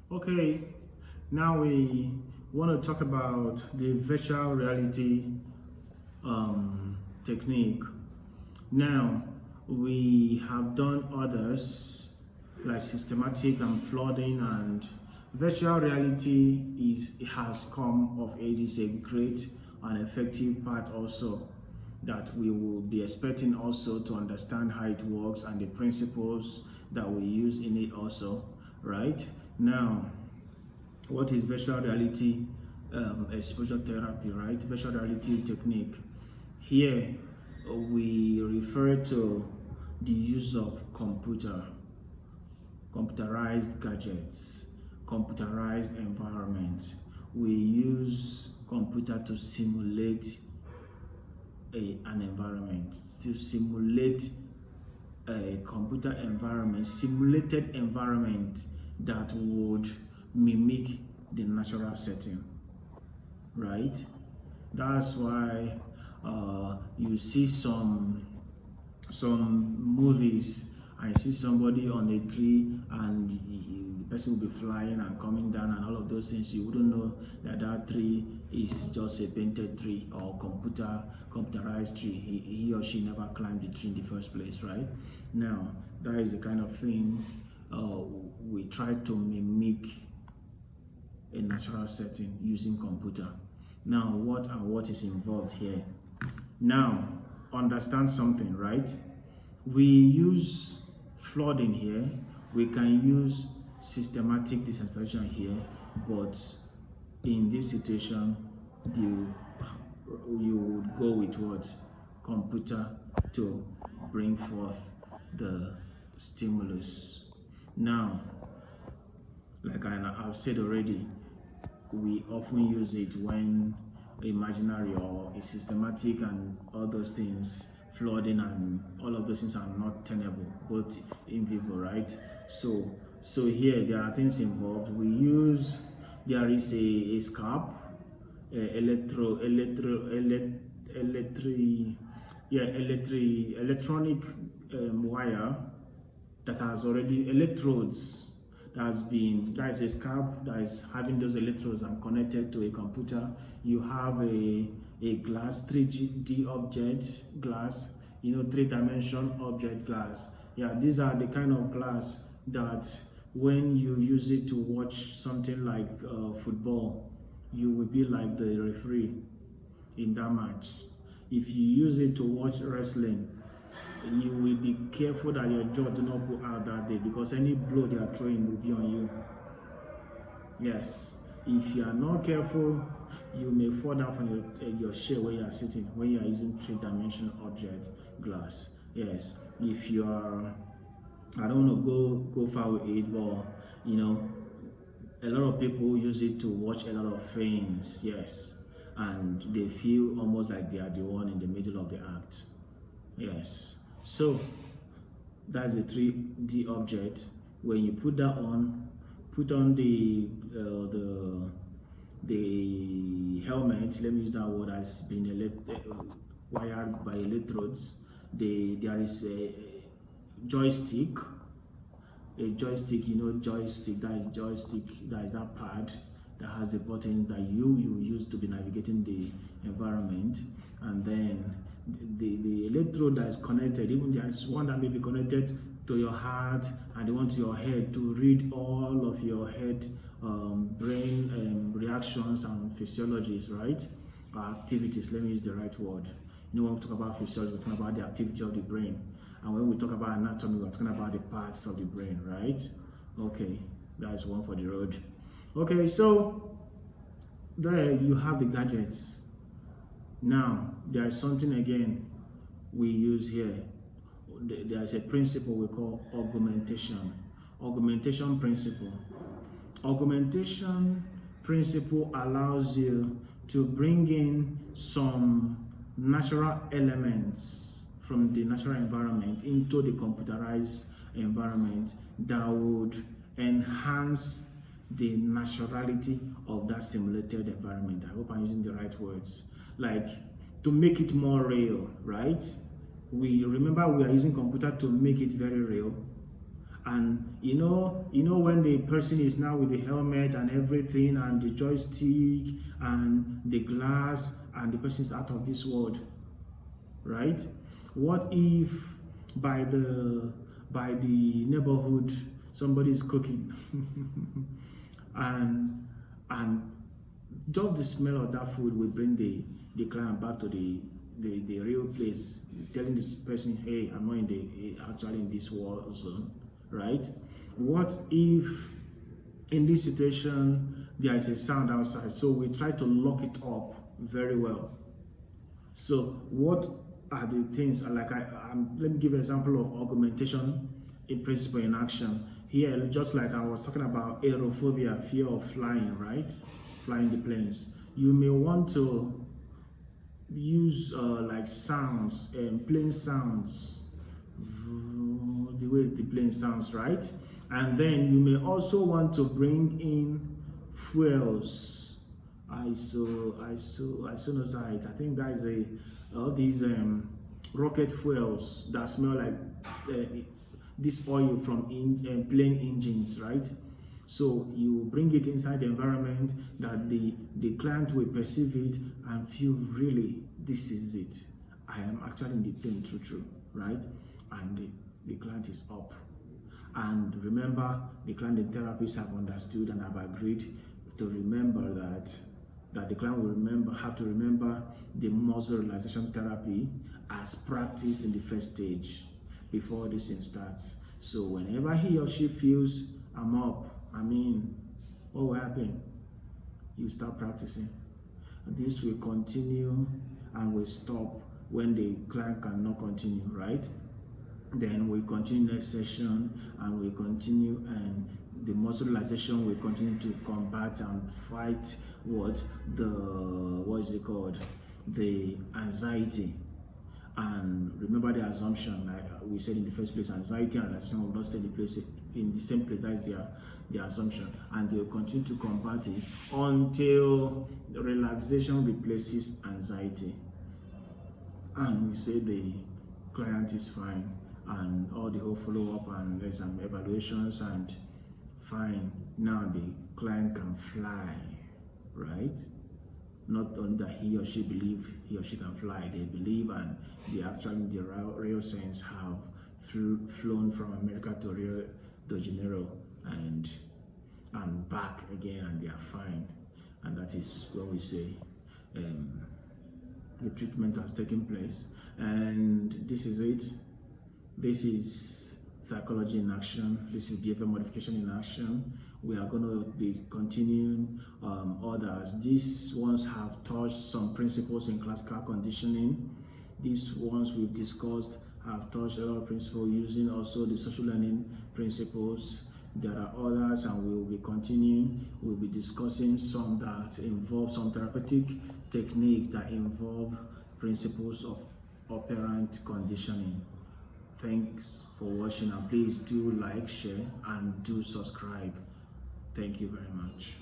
Okay, now we want to talk about the virtual reality technique. Now, we have done others like systematic and flooding, and virtual reality has come of age. Is a great and effective part also that we will be expecting also to understand how it works and the principles that we use in it also, right? Now, what is virtual reality exposure therapy, right? Virtual reality technique. Here we refer to the use of computerized gadgets, computerized environments. We use computer to simulate an environment, to simulate a computer environment, simulated environment that would mimic the natural setting, right? That's why you see some movies. I see somebody on a tree and the person will be flying and coming down and all of those things. You wouldn't know that that tree is just a painted tree or computerized tree. He or she never climbed the tree in the first place, right? Now, that is the kind of thing we try to mimic a natural setting using computer. Now, what is involved here? Now, understand something, right? We use flooding here, we can use systematic desensitization here, but in this situation, you would go with what? Computer to bring forth the stimulus. Now, like I've said already, we often use it when imaginary or is systematic and all those things, flooding and all of those things are not tenable, both in vivo, right? So here there are things involved. There is a scarp, electronic wire that has already electrodes that is a scalp that is having those electrodes and connected to a computer. You have a glass, 3D object glass, three-dimension object glass. Yeah, these are the kind of glass that when you use it to watch something like football, you will be like the referee in that match. If you use it to watch wrestling, you will be careful that your jaw do not pull out that day, because any blow they are throwing will be on you. Yes, if you are not careful, you may fall down from your chair where you are sitting when you are using three-dimensional object glass. Yes, if you are, I don't want to go far with it, but a lot of people use it to watch a lot of things. Yes, and they feel almost like they are the one in the middle of the act. Yes, so that's a 3D object. When you put that on, put on the helmet. Let me use that word, has been wired by electrodes. There is a joystick. Joystick, joystick. That is that pad that has a button that you use to be navigating the environment, and then the electrode that is connected, even there is one that may be connected to your heart and the one to your head to read all of your head brain reactions and physiologies, right? Activities, let me use the right word. When we talk about physiology, we're talking about the activity of the brain. And when we talk about anatomy, we're talking about the parts of the brain, right? Okay, that is one for the road. Okay, so there you have the gadgets. Now, there is something again we use here. There is a principle we call augmentation. Augmentation principle. Augmentation principle allows you to bring in some natural elements from the natural environment into the computerized environment that would enhance the naturality of that simulated environment. I hope I'm using the right words. Like, to make it more real, right? We remember we are using computer to make it very real, And you know when the person is now with the helmet and everything and the joystick and the glass and the person is out of this world, right? What if by the neighborhood somebody is cooking and just the smell of that food will bring the client back to the real place, telling the person, hey, I'm not actually in this war zone, right? What if in this situation there is a sound outside, so we try to lock it up very well? So what are the things, like let me give an example of augmentation in principle in action here. Just like I was talking about aerophobia, fear of flying, right? Flying the planes, you may want to use like sounds and plane sounds, the way the plane sounds, right? And then you may also want to bring in fuels, isonosite. I think that is all these rocket fuels that smell like this oil from plane engines, right? So you bring it inside the environment that the client will perceive it and feel, really, this is it. I am actually in the plane, true, right? And the client is up. And remember, the client and therapists have understood and have agreed to remember that the client will have to remember the muscle relaxation therapy as practiced in the first stage before this thing starts. So whenever he or she feels, I'm up, what will happen? You start practicing. This will continue and will stop when the client cannot continue, right? Then we continue next session and we continue, and the muscle relaxation will continue to combat and fight the anxiety. And remember the assumption, like we said in the first place, anxiety and relaxation will not stay in the same place. That's the assumption, and they will continue to combat it until the relaxation replaces anxiety, and we say the client is fine, and all the whole follow-up and there's some evaluations, and fine, now the client can fly, right? Not only that he or she believe he or she can fly, they believe, and they actually in the real sense have flown from America to Rio de Janeiro and back again, and they are fine. And that is when we say the treatment has taken place, and this is it. This is psychology in action. This is behavior modification in action. We are going to be continuing others. These ones have touched some principles in classical conditioning. These ones we've discussed have touched a lot of principles using also the social learning principles. There are others, and we will be continuing. We'll be discussing some that involve some therapeutic techniques that involve principles of operant conditioning. Thanks for watching, and please do like, share, and do subscribe. Thank you very much.